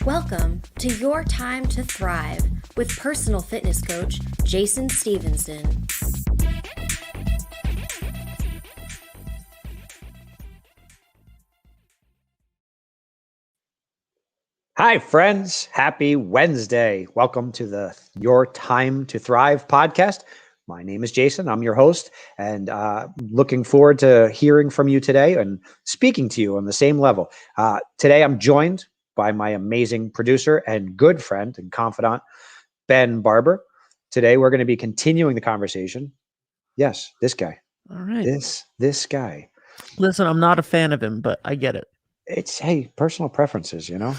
Welcome to Your Time to Thrive with personal fitness coach Jason Stevenson. Hi, friends. Happy Wednesday. Welcome to the Your Time to Thrive podcast. My name is Jason. I'm your host, and looking forward to hearing from you today and speaking to you on the same level. Today, I'm joined by my amazing producer and good friend and confidant, Ben Barber. Today, we're going to be continuing the conversation. Yes, this guy. All right. This guy. Listen, I'm not a fan of him, but I get it. It's, hey, personal preferences, you know?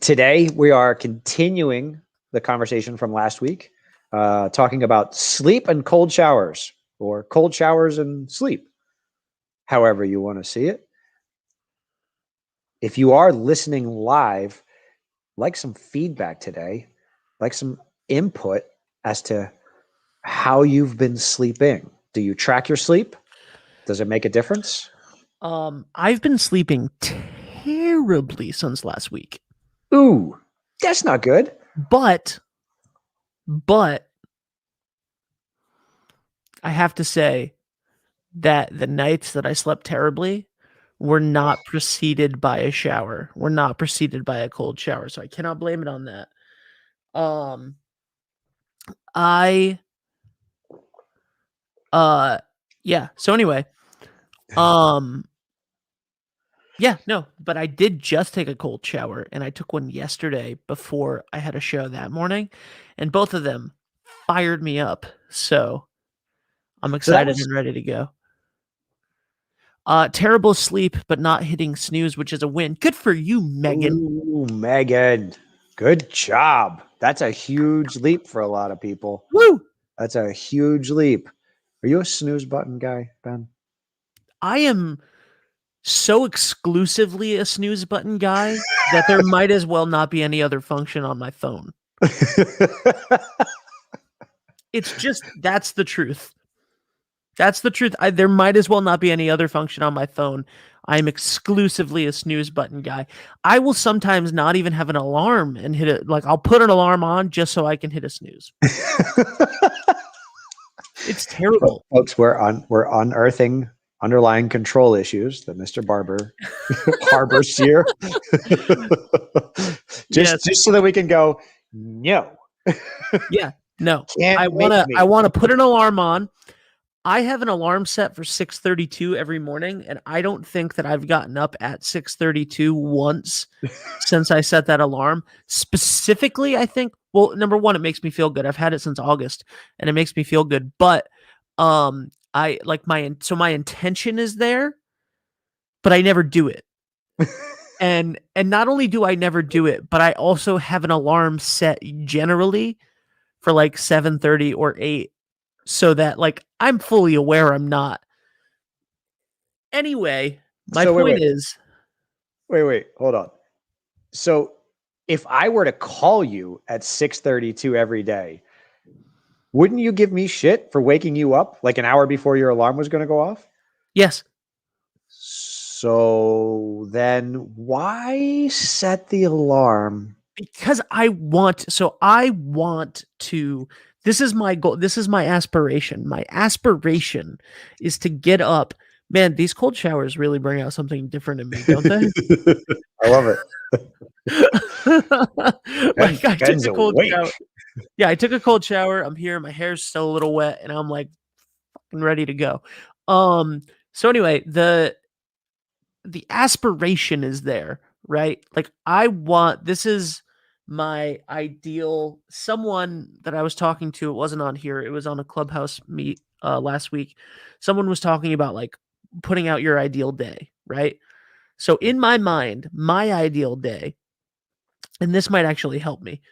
Today, we are continuing the conversation from last week, talking about sleep and cold showers, or cold showers and sleep, however you want to see it. If you are listening live, like some feedback today, like some input as to how you've been sleeping. Do you track your sleep? Does it make a difference? I've been sleeping terribly since last week. Ooh, that's not good. But I have to say that the nights that I slept terribly were not preceded by a shower. Were not preceded by a cold shower. So I cannot blame it on that. Yeah. So anyway, yeah, no, but I did just take a cold shower, and I took one yesterday before I had a show that morning, and both of them fired me up. So I'm excited and ready to go. Terrible sleep, but not hitting snooze, which is a win. Good for you, Megan. Ooh, Megan. Good job. That's a huge leap for a lot of people. Woo! That's a huge leap. Are you a snooze button guy, Ben? I am so exclusively a snooze button guy that there might as well not be any other function on my phone. It's just, that's the truth. That's the truth. There might as well not be any other function on my phone. I'm exclusively a snooze button guy. I will sometimes not even have an alarm and hit it. Like, I'll put an alarm on just so I can hit a snooze. It's terrible. Folks, we're unearthing underlying control issues that Mr. Barber harbors here. just so that we can go, no. Yeah, no. I want to put an alarm on. I have an alarm set for 6:32 every morning, and I don't think that I've gotten up at 6:32 once since I set that alarm. Specifically, I think, well, number one, it makes me feel good. I've had it since August, and it makes me feel good. But I like my intention is there, but I never do it. and not only do I never do it, but I also have an alarm set generally for like 7:30 or 8. So that, like, I'm fully aware I'm not. Anyway, my point is... Wait, hold on. So if I were to call you at 6:32 every day, wouldn't you give me shit for waking you up like an hour before your alarm was going to go off? Yes. So then why set the alarm? Because I want to... This is my goal. This is my aspiration. My aspiration is to get up. Man, these cold showers really bring out something different in me, don't they? I love it. Like, I took a cold shower. Yeah, I took a cold shower. I'm here. My hair's still a little wet, and I'm like fucking ready to go. So anyway, the aspiration is there, right? Like, this is my ideal. Someone that I was talking to, it wasn't on here, it was on a Clubhouse meet last week. Someone was talking about, like, putting out your ideal day, right? So in my mind, my ideal day, and this might actually help me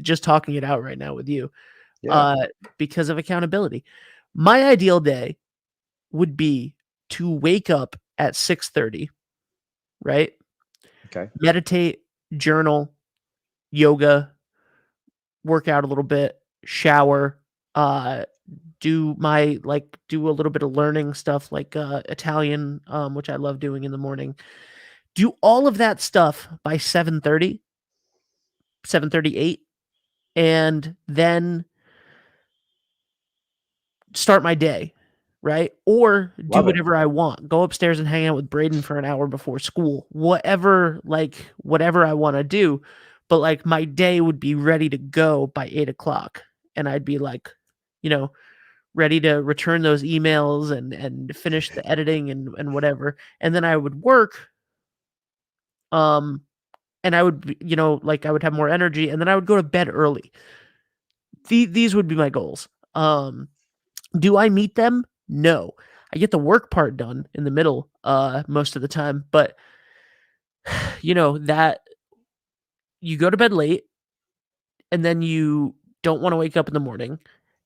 just talking it out right now with you, because of accountability. My ideal day would be to wake up at 6:30, right? Okay. Meditate, journal, yoga, work out a little bit, shower, do a little bit of learning stuff like Italian, which I love doing in the morning. do all of that stuff by 7:30, 7:38, and then start my day, right? Or do whatever I want. Go upstairs and hang out with Braden for an hour before school. Whatever I want to do. But like my day would be ready to go by 8:00. And I'd be like, ready to return those emails and finish the editing and whatever. And then I would work. And I would, I would have more energy, and then I would go to bed early. These would be my goals. Do I meet them? No. I get the work part done in the middle most of the time, but that you go to bed late, and then you don't want to wake up in the morning,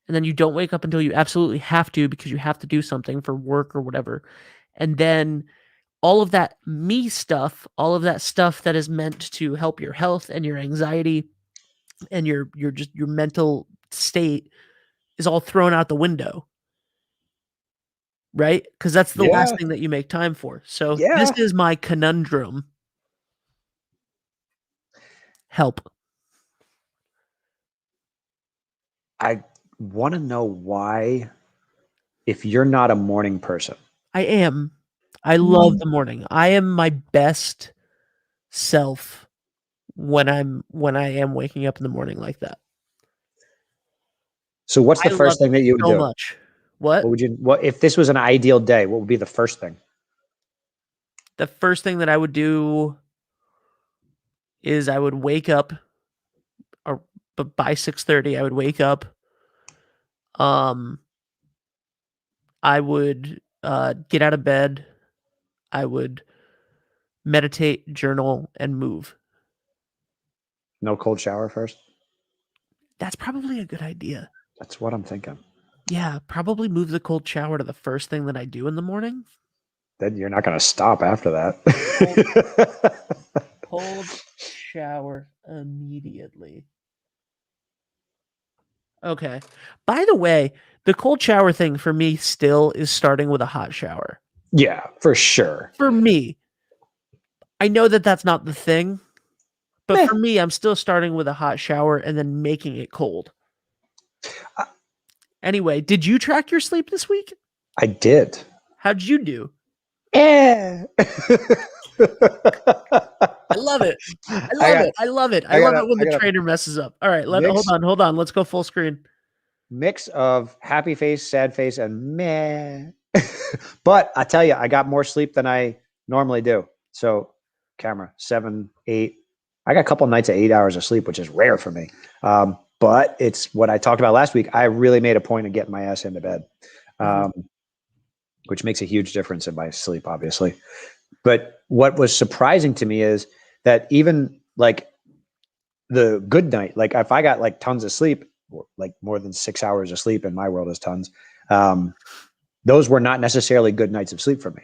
and then you don't wake up until you absolutely have to because you have to do something for work or whatever. And then all of that me stuff, all of that stuff that is meant to help your health and your anxiety and your mental state is all thrown out the window. Right? Because that's the last thing that you make time for. So this is my conundrum. Help. I want to know why, if you're not a morning person. I am. I love the morning. I am my best self when I am waking up in the morning like that. So what's the first thing that you would do? So much. What would you? What if this was an ideal day? What would be the first thing? The first thing that I would do is I would wake up, but by 6:30 I would wake up. I would get out of bed. I would meditate, journal, and move. No cold shower first? That's probably a good idea. That's what I'm thinking. Yeah, probably move the cold shower to the first thing that I do in the morning. Then you're not going to stop after that. Cold shower immediately. Okay. By the way, the cold shower thing for me still is starting with a hot shower. Yeah, for sure. For me. I know that that's not the thing, but for me, I'm still starting with a hot shower and then making it cold. Anyway, did you track your sleep this week? I did. How'd you do? I love it. I love it when the trainer messes up. All right, hold on. Let's go full screen. Mix of happy face, sad face, and meh. But I tell you, I got more sleep than I normally do. So, camera 7, 8. I got a couple nights of 8 hours of sleep, which is rare for me. But it's what I talked about last week. I really made a point of getting my ass into bed, which makes a huge difference in my sleep, obviously. But what was surprising to me is that even like the good night, like if I got like tons of sleep, like more than 6 hours of sleep in my world is tons, those were not necessarily good nights of sleep for me.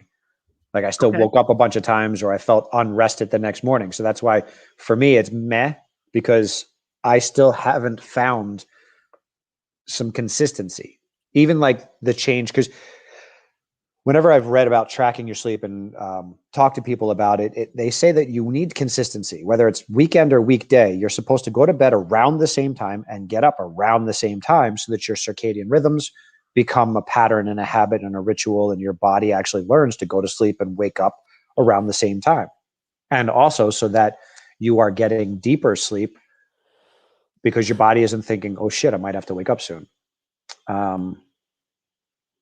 Like I still woke up a bunch of times, or I felt unrested the next morning. So that's why for me it's meh, because I still haven't found some consistency, even like the change. Because whenever I've read about tracking your sleep and talk to people about it, they say that you need consistency, whether it's weekend or weekday. You're supposed to go to bed around the same time and get up around the same time so that your circadian rhythms become a pattern and a habit and a ritual, and your body actually learns to go to sleep and wake up around the same time. And also so that you are getting deeper sleep because your body isn't thinking, oh shit, I might have to wake up soon.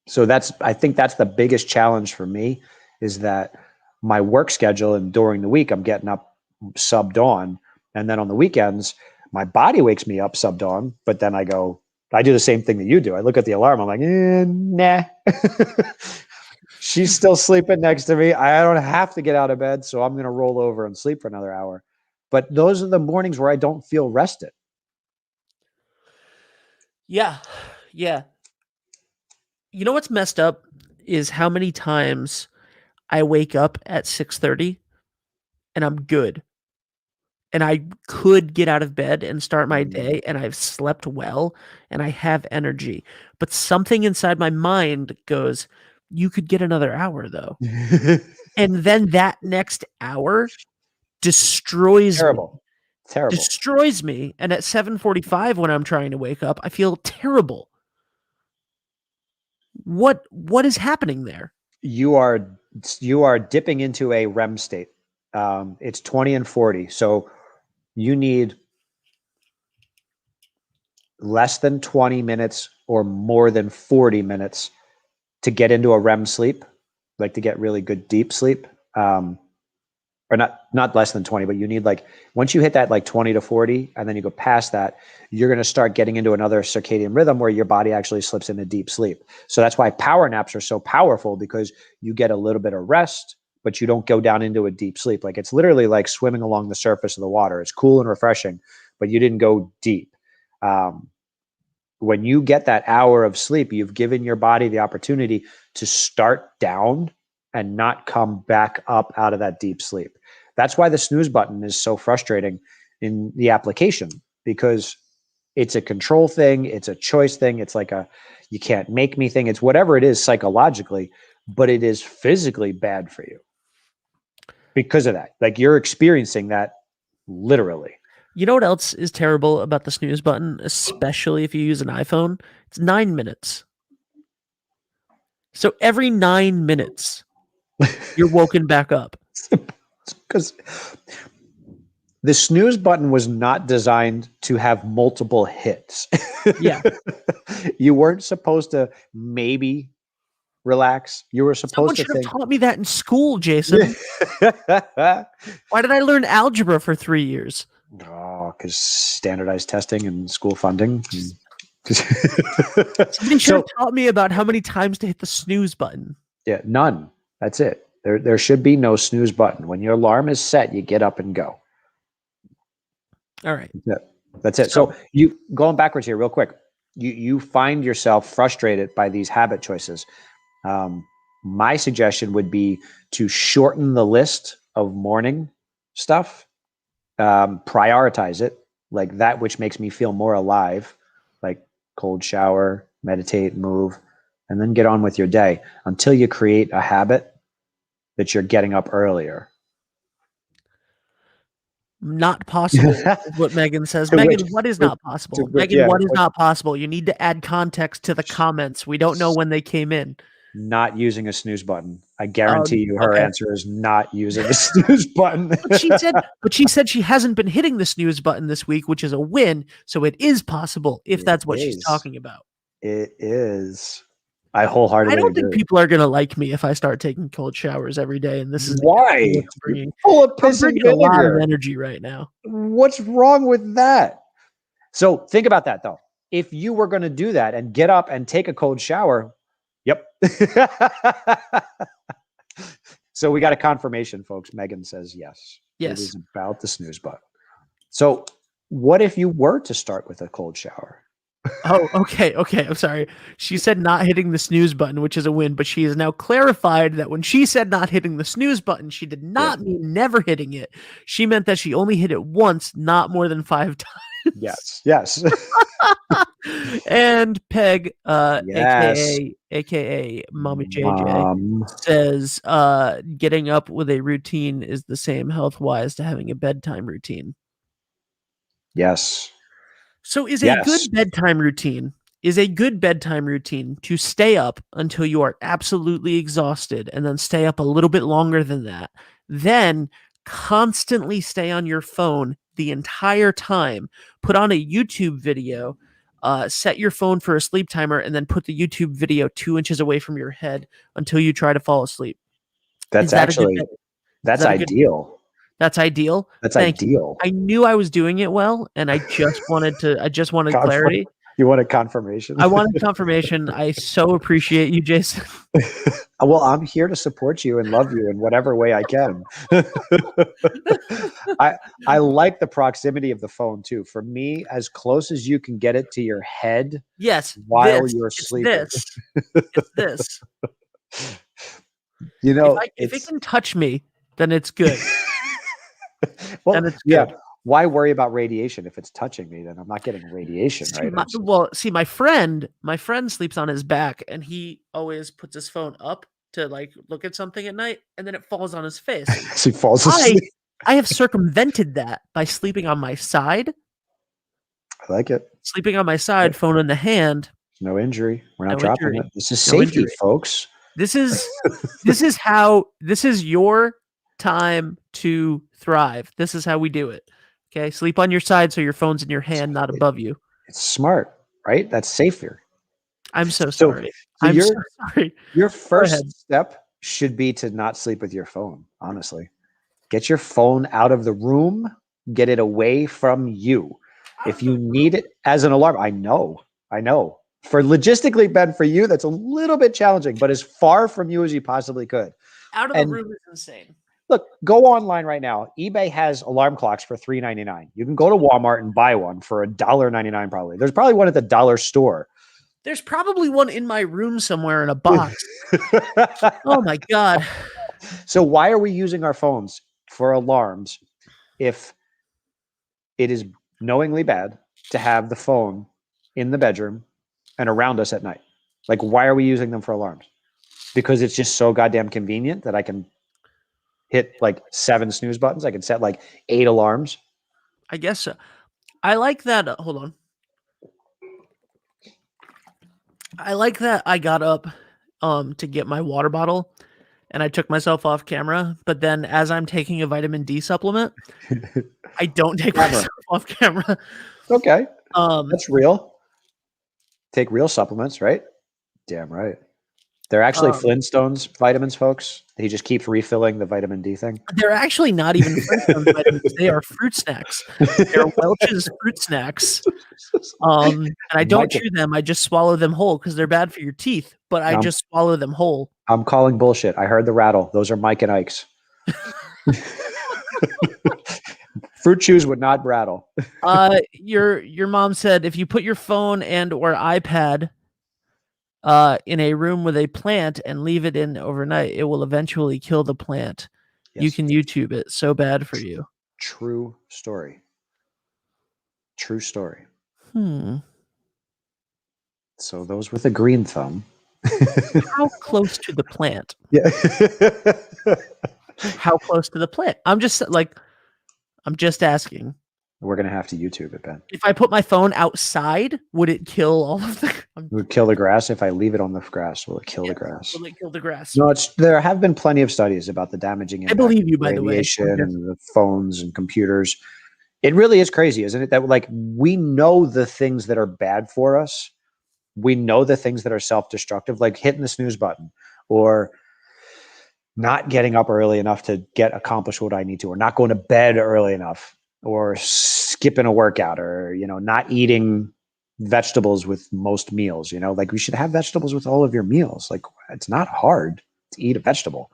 So I think that's the biggest challenge for me, is that my work schedule, and during the week I'm getting up sub dawn, and then on the weekends my body wakes me up sub dawn, but then I do the same thing that you do. I look at the alarm, I'm like, nah. She's still sleeping next to me. I don't have to get out of bed, so I'm going to roll over and sleep for another hour. But those are the mornings where I don't feel rested. Yeah. You know what's messed up is how many times I wake up at 6:30 and I'm good. And I could get out of bed and start my day, and I've slept well and I have energy. But something inside my mind goes, you could get another hour though. And then that next hour destroys Terrible. me. Terrible. Destroys me. And at 7:45 when I'm trying to wake up, I feel terrible. What is happening there? You are dipping into a REM state. It's 20 and 40. So you need less than 20 minutes or more than 40 minutes to get into a REM sleep, like to get really good deep sleep. Or not less than 20, but you need like, once you hit that like 20 to 40, and then you go past that, you're going to start getting into another circadian rhythm where your body actually slips into deep sleep. So that's why power naps are so powerful, because you get a little bit of rest, but you don't go down into a deep sleep. Like it's literally like swimming along the surface of the water. It's cool and refreshing, but you didn't go deep. When you get that hour of sleep, you've given your body the opportunity to start down and not come back up out of that deep sleep. That's why the snooze button is so frustrating in the application, because it's a control thing. It's a choice thing. It's like you can't make me thing. It's whatever it is psychologically, but it is physically bad for you because of that. Like you're experiencing that literally. You know what else is terrible about the snooze button, especially if you use an iPhone? It's 9 minutes. So every 9 minutes, you're woken back up. Because the snooze button was not designed to have multiple hits. Yeah. You weren't supposed to maybe relax. You were supposed Someone should have taught me that in school, Jason. Why did I learn algebra for 3 years? Oh, because standardized testing and school funding. Somebody should have taught me about how many times to hit the snooze button. Yeah, none. That's it. There should be no snooze button. When your alarm is set, you get up and go. All right. Yeah, that's it. So you going backwards here real quick. You find yourself frustrated by these habit choices. My suggestion would be to shorten the list of morning stuff. Prioritize it, like that which makes me feel more alive, like cold shower, meditate, move, and then get on with your day until you create a habit that you're getting up earlier. Not possible is what Megan says. Megan, what is not possible? Megan, what is not possible? You need to add context to the comments. We don't know when they came in. Not using a snooze button. I guarantee you her answer is not using a snooze button. But she said she hasn't been hitting the snooze button this week, which is a win. So it is possible if that's what she's talking about. It is. I wholeheartedly I don't agree. think people are going to like me if I start taking cold showers every day. And this is why? I'm full of piss and bringing a lot of energy right now. What's wrong with that? So think about that though. If you were going to do that and get up and take a cold shower, yep. So we got a confirmation, folks. Megan says yes. Yes. It is about the snooze button. So what if you were to start with a cold shower? Oh, okay. I'm sorry. She said not hitting the snooze button, which is a win, but she has now clarified that when she said not hitting the snooze button, she did not mean never hitting it. She meant that she only hit it once, not more than 5 times. Yes. And Peg, aka Mommy JJ, says getting up with a routine is the same health-wise to having a bedtime routine. Yes. So is a good bedtime routine to stay up until you are absolutely exhausted and then stay up a little bit longer than that. Then constantly stay on your phone the entire time. Put on a YouTube video, set your phone for a sleep timer, and then put the YouTube video 2 inches away from your head until you try to fall asleep. That's ideal. That's ideal. That's ideal. I knew I was doing it well, and I just wanted clarity. You wanted confirmation. I wanted confirmation. I so appreciate you, Jason. Well, I'm here to support you and love you in whatever way I can. I like the proximity of the phone too. For me, as close as you can get it to your head. Yes. While you're sleeping. It's this. You know, if it can touch me, then it's good. Well, then it's good. why worry about radiation if it's touching me? Then I'm not getting radiation, right? My friend sleeps on his back, and he always puts his phone up to like look at something at night, and then it falls on his face. So he falls asleep. I have circumvented that by sleeping on my side. I like it. Sleeping on my side, phone in the hand. No injury. We're not No dropping injury. it. This is safety, folks. This is your time to thrive. This is how we do it. Okay, sleep on your side so your phone's in your hand, not above you. It's smart, right? That's safer. I'm so sorry. So sorry. Your first step should be to not sleep with your phone, honestly. Get your phone out of the room, get it away from you. If you need it as an alarm, I know. For logistically, Ben, for you, that's a little bit challenging, but as far from you as you possibly could. Out of the room is insane. Look, go online right now. eBay has alarm clocks for $3.99. You can go to Walmart and buy one for $1.99 probably. There's probably one at the dollar store. There's probably one in my room somewhere in a box. Oh my God. So why are we using our phones for alarms if it is knowingly bad to have the phone in the bedroom and around us at night? Like, why are we using them for alarms? Because it's just so goddamn convenient that I can hit like 7 snooze buttons. I can set like 8 alarms. I guess so. I like that. Hold on. I like that I got up to get my water bottle and I took myself off camera, but then as I'm taking a vitamin D supplement, I don't take myself off camera. Okay. That's real. Take real supplements, right? Damn right. They're actually Flintstones vitamins, folks. He just keeps refilling the vitamin D thing. They're actually not even Flintstones vitamins. They are fruit snacks. They're Welch's fruit snacks. And I don't chew them. I just swallow them whole because they're bad for your teeth, but I just swallow them whole. I'm calling bullshit. I heard the rattle. Those are Mike and Ike's. Fruit chews would not rattle. Your mom said if you put your phone and or iPad in a room with a plant and leave it in overnight, it will eventually kill the plant. Yes. You can YouTube it. So bad for you. True story. So those with a green thumb. How close to the plant? Yeah. How close to the plant? I'm just asking. We're going to have to YouTube it, Ben. If I put my phone outside, would it kill all of the... It would kill the grass. If I leave it on the grass, will it kill the grass? Will it kill the grass? No, there have been plenty of studies about the damaging impact I believe you, by the way. Radiation and the phones and computers. It really is crazy, isn't it? That like we know the things that are bad for us. We know the things that are self-destructive, like hitting the snooze button or not getting up early enough to accomplish what I need to, or not going to bed early enough, or skipping a workout, or, not eating vegetables with most meals, like we should have vegetables with all of your meals. Like it's not hard to eat a vegetable.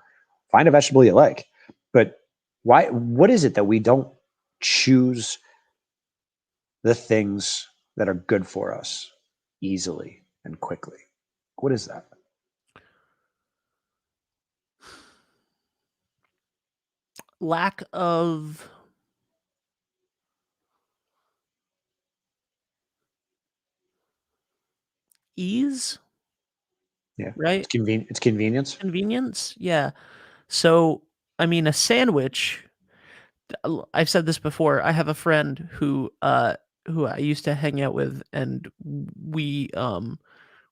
Find a vegetable you like. But what is it that we don't choose the things that are good for us easily and quickly? What is that? Lack of ease. Yeah. Right. It's convenience. Convenience. Yeah. So, I mean, a sandwich, I've said this before. I have a friend who I used to hang out with, and we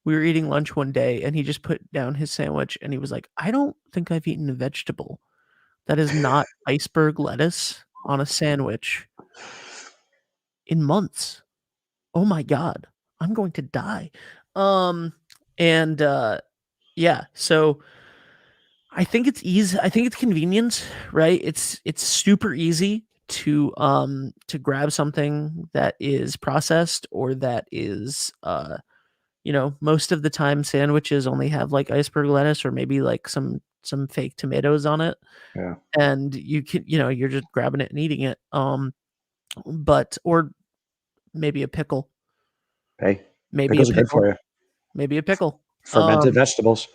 were eating lunch one day and he just put down his sandwich and he was like, I don't think I've eaten a vegetable that is not iceberg lettuce on a sandwich in months. Oh my God, I'm going to die. Yeah, so I think it's easy. I think it's convenience, right? It's super easy to grab something that is processed or that is most of the time sandwiches only have like iceberg lettuce or maybe like some fake tomatoes on it. Yeah. And you can, you're just grabbing it and eating it. Or maybe a pickle. Hey, maybe pickles a are good for you. Maybe a pickle. Fermented vegetables.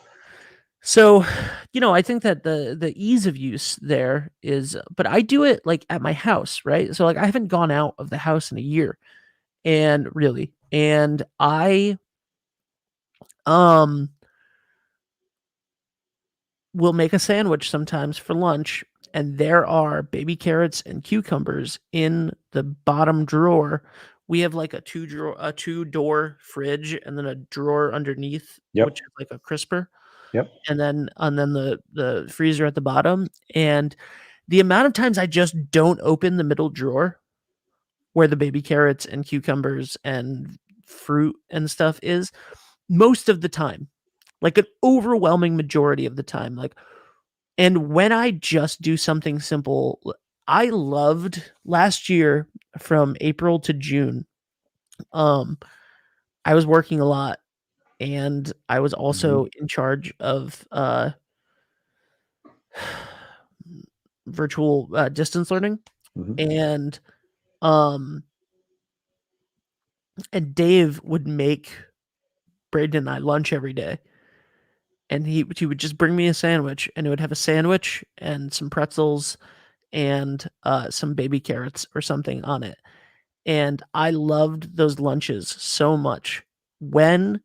So, I think that the ease of use there is, but I do it like at my house, right? So like I haven't gone out of the house in a year, and I um will make a sandwich sometimes for lunch, and there are baby carrots and cucumbers in the bottom drawer. We have like a two-door fridge, and then a drawer underneath, Yep. which is like a crisper. Yep. And then the freezer at the bottom. And the amount of times I just don't open the middle drawer where the baby carrots and cucumbers and fruit and stuff is, most of the time, like an overwhelming majority of the time, like, and when I just do something simple, I loved last year from April to June. I was working a lot, and I was also in charge of virtual distance learning. And and Dave would make Braden and I lunch every day, and he would just bring me a sandwich, and it would have a sandwich and some pretzels and some baby carrots or something on it. And I loved those lunches so much. When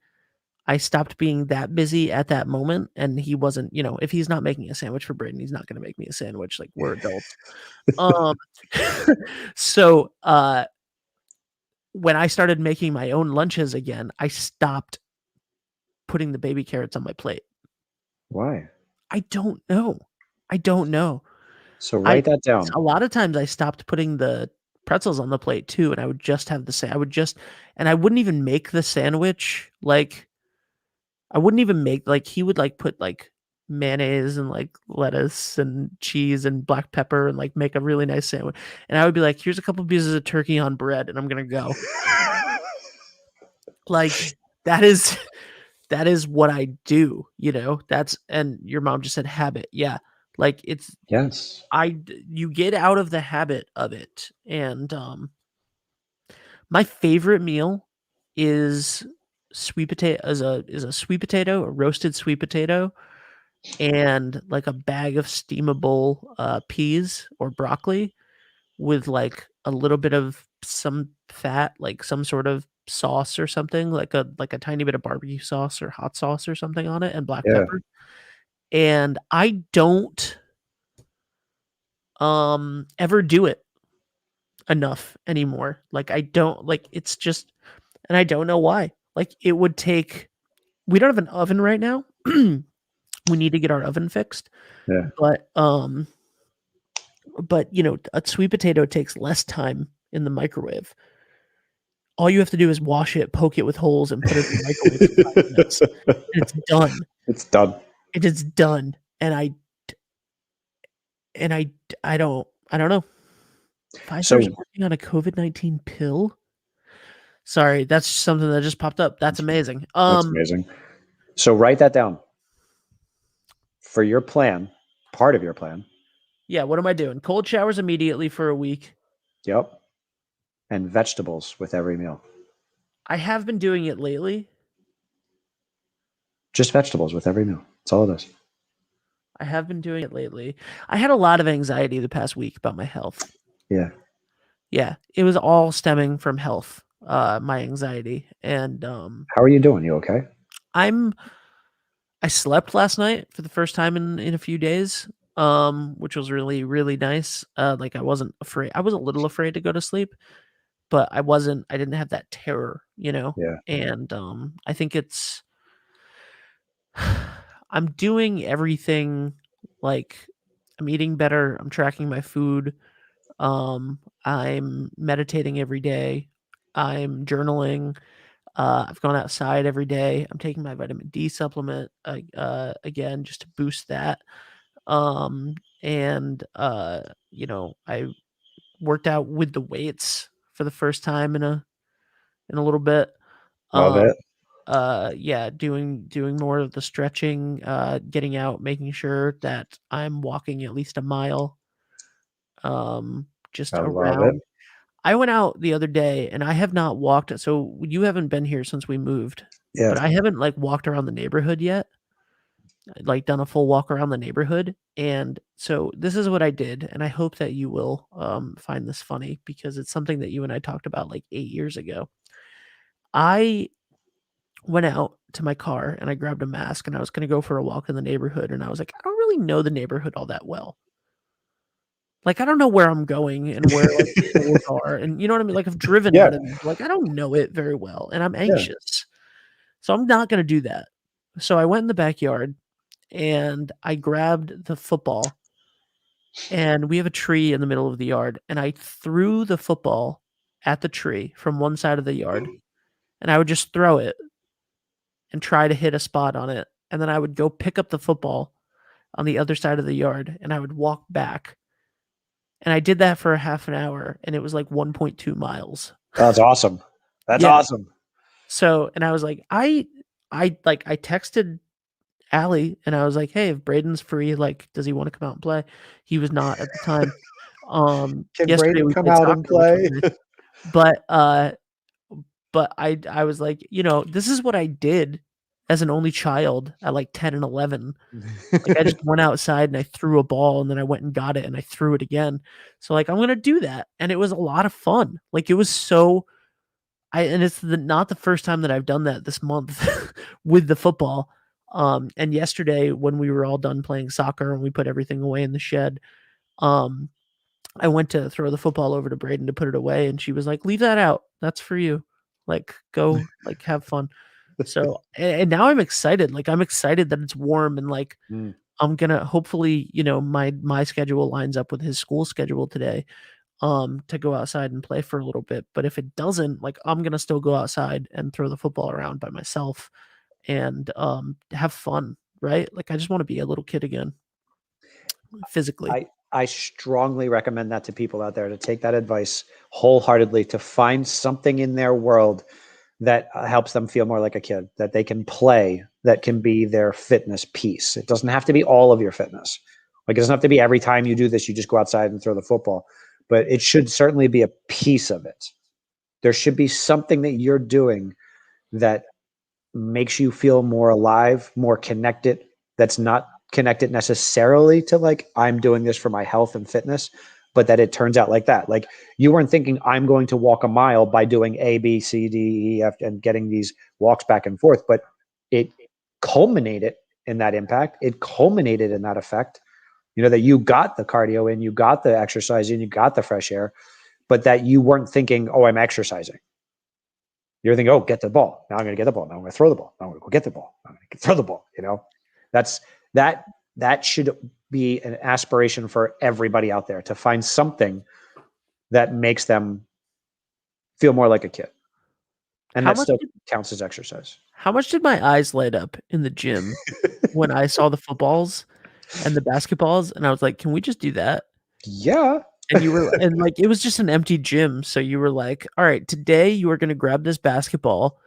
I stopped being that busy at that moment, and he wasn't, if he's not making a sandwich for Braden, he's not going to make me a sandwich. Like, we're adults. So when I started making my own lunches again, I stopped putting the baby carrots on my plate. Why? I don't know. So write that down. A lot of times I stopped putting the pretzels on the plate too, and I would just have and I wouldn't even make the sandwich. Like, I wouldn't even make, like, he would like put like mayonnaise and like lettuce and cheese and black pepper and like make a really nice sandwich. And I would be like, here's a couple pieces of turkey on bread, and I'm going to go. Like, that is what I do, and your mom just said habit. Yeah. Like, it's, yes, you get out of the habit of it. And my favorite meal is sweet potato, is a sweet potato, a roasted sweet potato, and like a bag of steamable peas or broccoli with like a little bit of some fat, like some sort of sauce or something, like a tiny bit of barbecue sauce or hot sauce or something on it, and black pepper. And I don't ever do it enough anymore. Like, I don't, like, it's just, and I don't know why. Like, it would take, we don't have an oven right now. We need to get our oven fixed. Yeah. But a sweet potato takes less time in the microwave. All you have to do is wash it, poke it with holes, and put it in the microwave for 5 minutes. And it's done. It's done. It is done. And I don't know. Pfizer's working on a COVID-19 pill. Sorry, that's something that just popped up. That's amazing. That's amazing. So write that down for your plan, part of your plan. Yeah, what am I doing? Cold showers immediately for a week. Yep. And vegetables with every meal. I have been doing it lately. Just vegetables with every meal. That's all it is. I have been doing it lately. I had a lot of anxiety the past week about my health. Yeah. Yeah, it was all stemming from health, my anxiety. And how are you doing? You okay? I slept last night for the first time in a few days, which was really, really nice. Like, I wasn't afraid. I was a little afraid to go to sleep, but I didn't have that terror, Yeah. And I think I'm doing everything. Like, I'm eating better. I'm tracking my food. I'm meditating every day. I'm journaling. I've gone outside every day. I'm taking my vitamin D supplement again, just to boost that. And I worked out with the weights for the first time in a little bit. Love it. Yeah, doing more of the stretching, getting out, making sure that I'm walking at least a mile. Just around. I went out the other day, and I have not walked. So you haven't been here since we moved. Yeah. But I haven't like walked around the neighborhood yet. like done a full walk around the neighborhood. And so this is what I did, and I hope that you will find this funny because it's something that you and I talked about like 8 years ago. I went out to my car and I grabbed a mask and I was going to go for a walk in the neighborhood, and I was like, I don't really know the neighborhood all that well. Like, I don't know where I'm going and where like the stores are, and you know what I mean? Like, I've driven Yeah. out of it, like I don't know it very well, and I'm Yeah. anxious. So I'm not going to do that. So I went in the backyard and I grabbed the football, and we have a tree in the middle of the yard, and I threw the football at the tree from one side of the yard, and I would just throw it and try to hit a spot on it. And then I would go pick up the football on the other side of the yard and I would walk back. And I did that for a half an hour, and it was like 1.2 miles. That's awesome. That's awesome. So, and I was like, I texted Allie and I was like, hey, if Braden's free, like, does he want to come out and play? He was not at the time. Can Yesterday Braden we come played out soccer, and play? but I was like, you know, this is what I did as an only child at like 10 and 11. Like, I just went outside and I threw a ball, and then I went and got it and I threw it again. So like, I'm going to do that. And it was a lot of fun. Like, it was so, and it's not the first time that I've done that this month with the football. And yesterday when we were all done playing soccer and we put everything away in the shed, I went to throw the football over to Braden to put it away, and she was like, leave that out. That's for you. Like, go, like, have fun. So, and now I'm excited. Like, I'm excited that it's warm, and like, I'm gonna hopefully, you know, my schedule lines up with his school schedule today, to go outside and play for a little bit. But if it doesn't, like, I'm gonna still go outside and throw the football around by myself and have fun, right? Like, I just want to be a little kid again, physically. I strongly recommend that to people out there, to take that advice wholeheartedly, to find something in their world that helps them feel more like a kid, that they can play, that can be their fitness piece. It doesn't have to be all of your fitness. Like, it doesn't have to be every time you do this, you just go outside and throw the football, but it should certainly be a piece of it. There should be something that you're doing that makes you feel more alive, more connected, that's not connected necessarily to like, I'm doing this for my health and fitness, but that it turns out like that. Like, you weren't thinking I'm going to walk a mile by doing A, B, C, D, E, F, and getting these walks back and forth, but it culminated in that impact. It culminated in that effect, you know, that you got the cardio in, you got the exercise in, you got the fresh air, but that you weren't thinking, oh, I'm exercising. You're thinking, oh, get the ball. Now I'm going to get the ball. Now I'm going to throw the ball. Now I'm going to go get the ball. I'm going to throw the ball. You know, that should be an aspiration for everybody out there, to find something that makes them feel more like a kid. And that still counts as exercise. How much did my eyes light up in the gym when I saw the footballs and the basketballs, and I was like, can we just do that? Yeah. And you were, and like, it was just an empty gym. So you were like, all right, today you are going to grab this basketball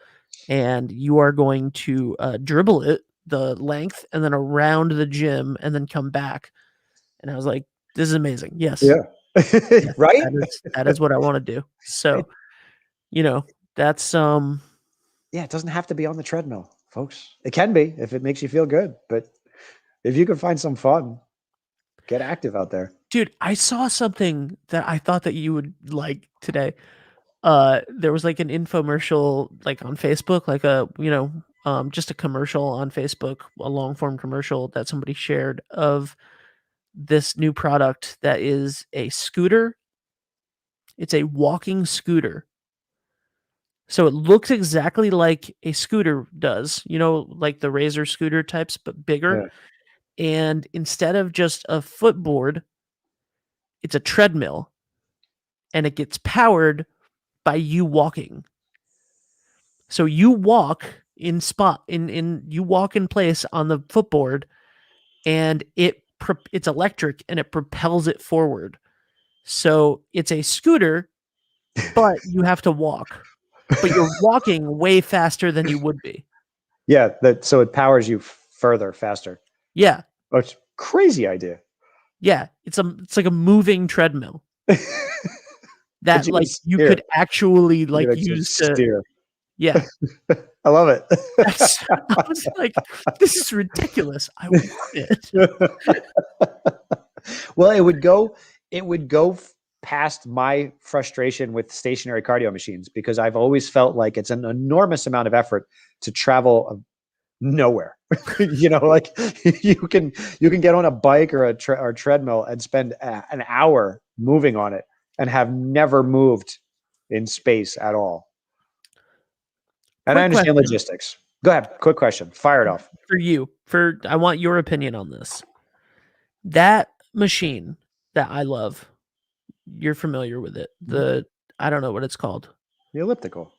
and you are going to dribble it the length and then around the gym and then come back. And I was like, this is amazing. Yes. Yeah. Yes, right. That is what I want to do. So, you know, that's, yeah, it doesn't have to be on the treadmill, folks. It can be if it makes you feel good, but if you can find some fun, get active out there. Dude, I saw something that I thought that you would like today. There was like an infomercial like on Facebook, like a, you know, just a commercial on Facebook, a long form commercial that somebody shared of this new product that is a scooter. It's a walking scooter. So it looks exactly like a scooter does, you know, like the Razor scooter types, but bigger. Yeah. And instead of just a footboard, it's a treadmill, and it gets powered by you walking. So you walk in you walk in place on the footboard, and it's electric and it propels it forward. So it's a scooter, but you have to walk. But you're walking way faster than you would be. Yeah, so it powers you further, faster. Yeah. Oh, it's a crazy idea. Yeah, it's like a moving treadmill. That like you could actually like use to steer. Yeah. I love it. I was like, this is ridiculous. I want it. Well, it would go past my frustration with stationary cardio machines because I've always felt like it's an enormous amount of effort to travel nowhere. Like you can get on a bike or or treadmill and spend an hour moving on it and have never moved in space at all. And I understand logistics. Go ahead. Quick question. Fire it off. For you, I want your opinion on this. That machine that I love, you're familiar with it. I don't know what it's called. The elliptical.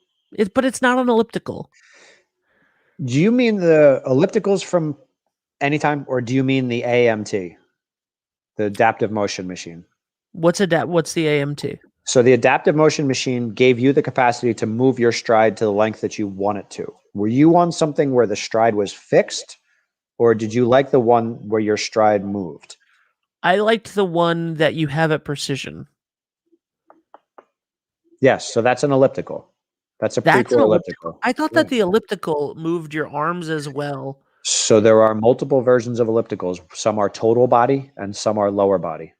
But it's not an elliptical. Do you mean the ellipticals from Anytime, or do you mean the AMT, the adaptive motion machine? What's the AMT? So the adaptive motion machine gave you the capacity to move your stride to the length that you want it to. Were you on something where the stride was fixed, or did you like the one where your stride moved? I liked the one that you have at Precision. Yes, so that's an elliptical. That's a Precor elliptical. I thought that the elliptical moved your arms as well. So there are multiple versions of ellipticals. Some are total body and some are lower body.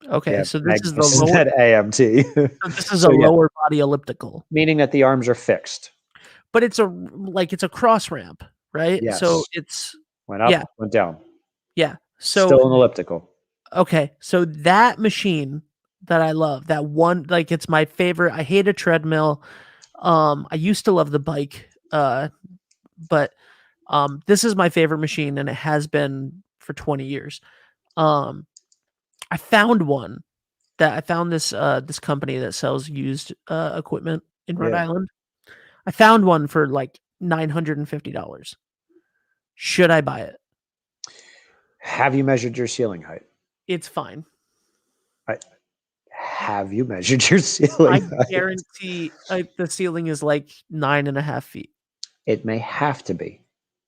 Okay, yeah, so this is the lower AMT. So this is a lower body elliptical, meaning that the arms are fixed. But it's a cross ramp, right? Yes. So it's went up, went down. Yeah. So still an elliptical. Okay, so that machine that I love, that one, like it's my favorite. I hate a treadmill. I used to love the bike, but this is my favorite machine, and it has been for 20 years. I found this company that sells used equipment in Rhode Island. I found one for like $950. Should I buy it? Have you measured your ceiling height? It's fine. Have you measured your ceiling height? I guarantee the ceiling is like 9.5 feet. It may have to be.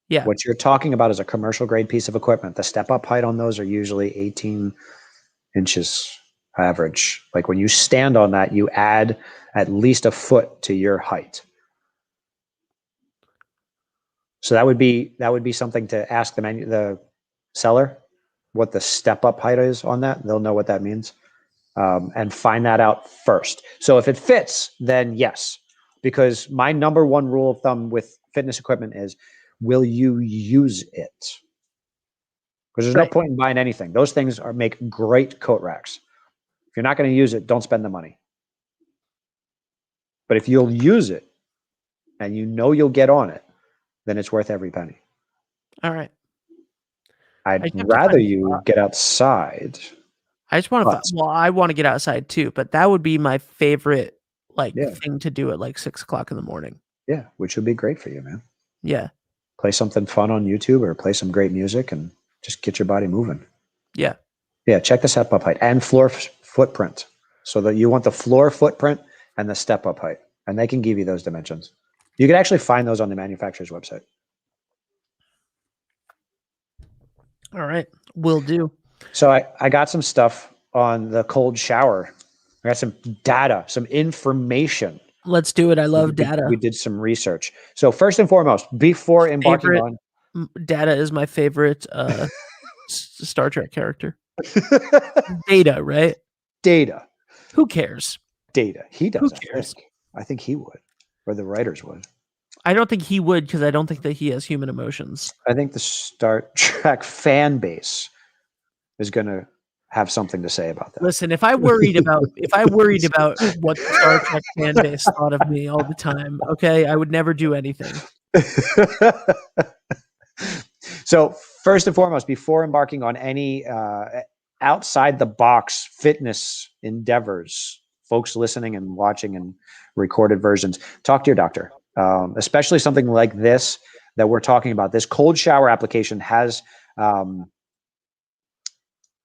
Yeah. What you're talking about is a commercial grade piece of equipment. The step up height on those are usually 18 inches average. Like when you stand on that, you add at least a foot to your height. So that would be something to ask the seller what the step up height is on that. They'll know what that means, and find that out first. So if it fits, then yes, because my number one rule of thumb with fitness equipment is, will you use it? Because there's no point in buying anything. Those things make great coat racks. If you're not going to use it, don't spend the money. But if you'll use it and you know you'll get on it, then it's worth every penny. All right. I'd rather you get outside. I just want to. Well, I want to get outside too, but that would be my favorite thing to do at like 6 o'clock in the morning. Yeah, which would be great for you, man. Yeah. Play something fun on YouTube or play some great music and just get your body moving. Yeah. Yeah. Check the step up height and floor footprint. So that you want the floor footprint and the step up height, and they can give you those dimensions. You can actually find those on the manufacturer's website. All right. Will do. So I got some stuff on the cold shower. I got some data, some information. Let's do it. I love data. We did some research. So first and foremost, before embarking on... Data is my favorite Star Trek character. Data, right? Data. Who cares? Data. He does. Who cares? I think he would. Or the writers would. I don't think he would, because I don't think that he has human emotions. I think the Star Trek fan base is going to have something to say about that. Listen, if I worried about what the Star Trek fan base thought of me all the time, okay, I would never do anything. So first and foremost, before embarking on any outside the box fitness endeavors, folks listening and watching and recorded versions, talk to your doctor. Especially something like this that we're talking about. This cold shower application has,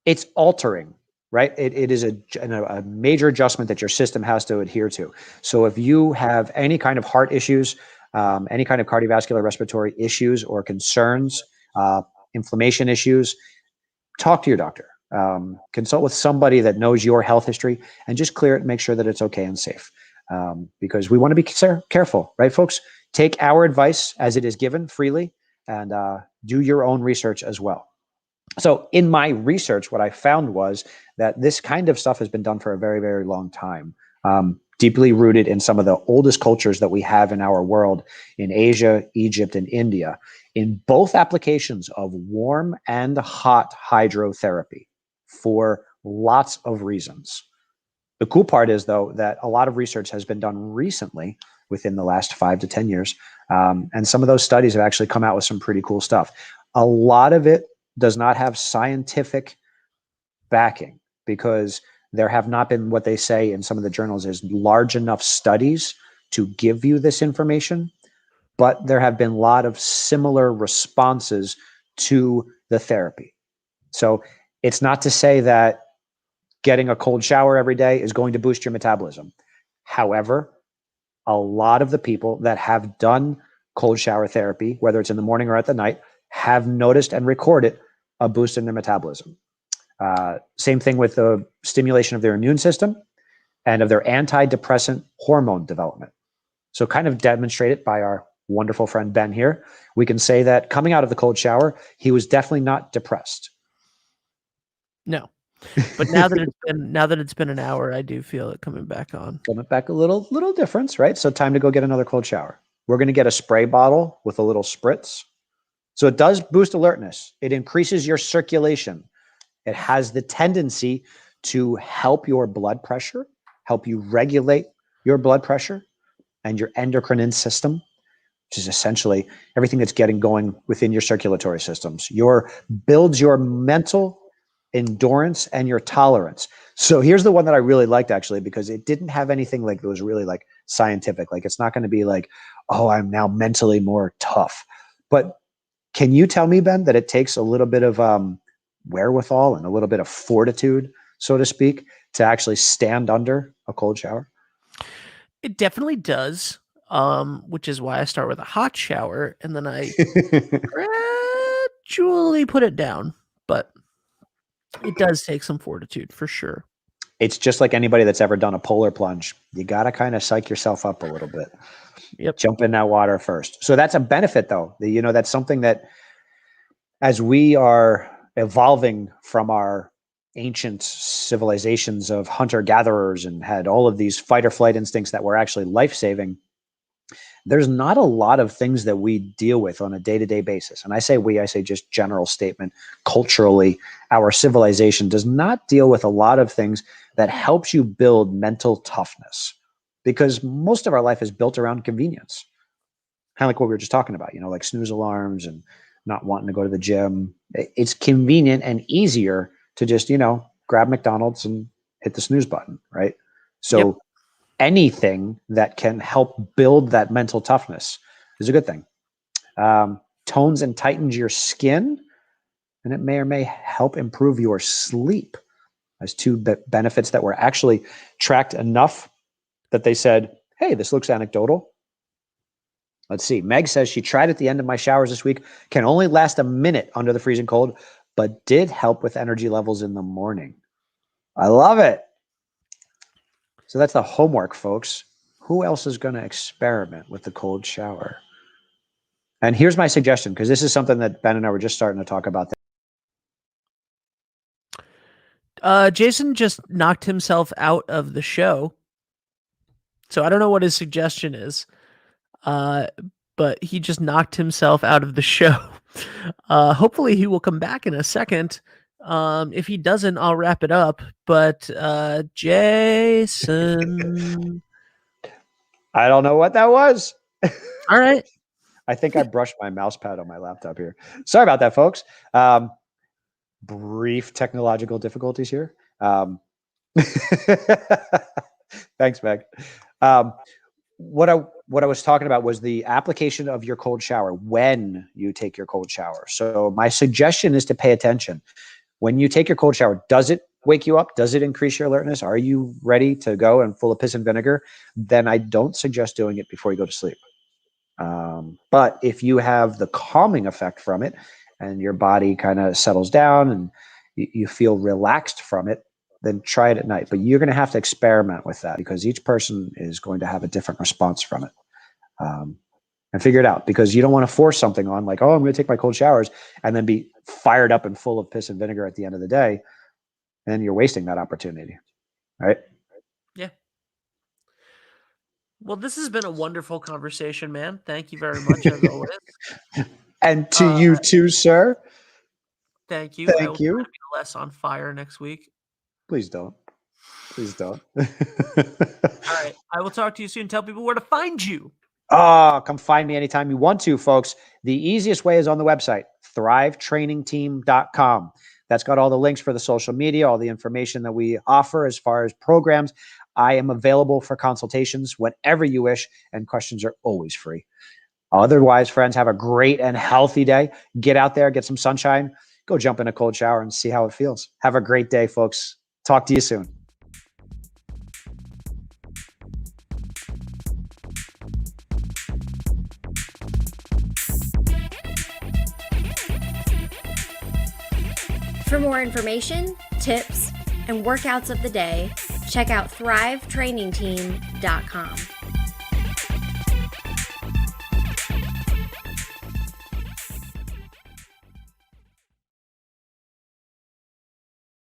it's altering, right? It is a major adjustment that your system has to adhere to. So if you have any kind of heart issues, any kind of cardiovascular respiratory issues or concerns, inflammation issues, talk to your doctor. Consult with somebody that knows your health history and just clear it and make sure that it's okay and safe. Because we want to be careful, right, folks? take our advice as it is given freely, and do your own research as well. So in my research, what I found was that this kind of stuff has been done for a very, very long time, deeply rooted in some of the oldest cultures that we have in our world, in Asia, Egypt, and India, in both applications of warm and hot hydrotherapy for lots of reasons. The cool part is, though, that a lot of research has been done recently within the last 5 to 10 years. And some of those studies have actually come out with some pretty cool stuff. A lot of it does not have scientific backing because there have not been, what they say in some of the journals, is large enough studies to give you this information. But there have been a lot of similar responses to the therapy. So it's not to say that getting a cold shower every day is going to boost your metabolism. However, a lot of the people that have done cold shower therapy, whether it's in the morning or at the night, have noticed and recorded a boost in their metabolism. Same thing with the stimulation of their immune system and of their antidepressant hormone development. So kind of demonstrated by our wonderful friend Ben here, we can say that coming out of the cold shower, he was definitely not depressed. No. But now that it's been an hour, I do feel it coming back on. Coming back a little difference, right? So time to go get another cold shower. We're going to get a spray bottle with a little spritz. So it does boost alertness. It increases your circulation. It has the tendency to help your blood pressure, help you regulate your blood pressure and your endocrine system, which is essentially everything that's getting going within your circulatory systems. Builds your mental endurance and your tolerance. So here's the one that I really liked, actually, because it didn't have anything like that was really like scientific. Like, it's not going to be like, oh, I'm now mentally more tough. But can you tell me, Ben, that it takes a little bit of wherewithal and a little bit of fortitude, so to speak, to actually stand under a cold shower? It definitely does, which is why I start with a hot shower and then I gradually put it down. But it does take some fortitude for sure. It's just like anybody that's ever done a polar plunge. You got to kind of psych yourself up a little bit. Yep. Jump in that water first. So that's a benefit, though. That's something that as we are evolving from our ancient civilizations of hunter-gatherers and had all of these fight or flight instincts that were actually life-saving, there's not a lot of things that we deal with on a day-to-day basis. And I say just general statement. Culturally, our civilization does not deal with a lot of things that helps you build mental toughness, because most of our life is built around convenience. Kind of like what we were just talking about, like snooze alarms and not wanting to go to the gym. It's convenient and easier to just, grab McDonald's and hit the snooze button, right? So yep. Anything that can help build that mental toughness is a good thing. Tones and tightens your skin, and it may or may help improve your sleep. There's two benefits that were actually tracked enough that they said, hey, this looks anecdotal. Let's see. Meg says she tried at the end of my showers this week, can only last a minute under the freezing cold, but did help with energy levels in the morning. I love it. So that's the homework, folks. Who else is going to experiment with the cold shower? And here's my suggestion, because this is something that Ben and I were just starting to talk about. Jason just knocked himself out of the show. So I don't know what his suggestion is, but he just knocked himself out of the show. Hopefully he will come back in a second. If he doesn't, I'll wrap it up. But Jason, I don't know what that was. All right. I think I brushed my mouse pad on my laptop here. Sorry about that, folks. Brief technological difficulties here. Thanks, Meg. What I was talking about was the application of your cold shower when you take your cold shower. So my suggestion is to pay attention. When you take your cold shower, does it wake you up? Does it increase your alertness? Are you ready to go and full of piss and vinegar? Then I don't suggest doing it before you go to sleep. But if you have the calming effect from it and your body kind of settles down and you feel relaxed from it, then try it at night. But you're going to have to experiment with that because each person is going to have a different response from it. and figure it out, because you don't want to force something on like, oh, I'm going to take my cold showers and then be fired up and full of piss and vinegar at the end of the day. And then you're wasting that opportunity. Right. Yeah. Well, this has been a wonderful conversation, man. Thank you very much, as always. And to you too, sir. Thank you. Thank I will you. try to be less on fire next week. Please don't. Please don't. All right. I will talk to you soon. Tell people where to find you. Oh, come find me anytime you want to, folks. The easiest way is on the website, thrivetrainingteam.com. That's got all the links for the social media, all the information that we offer as far as programs. I am available for consultations whenever you wish, and questions are always free. Otherwise, friends, have a great and healthy day. Get out there, get some sunshine, go jump in a cold shower and see how it feels. Have a great day, folks. Talk to you soon. For more information, tips, and workouts of the day, check out thrivetrainingteam.com.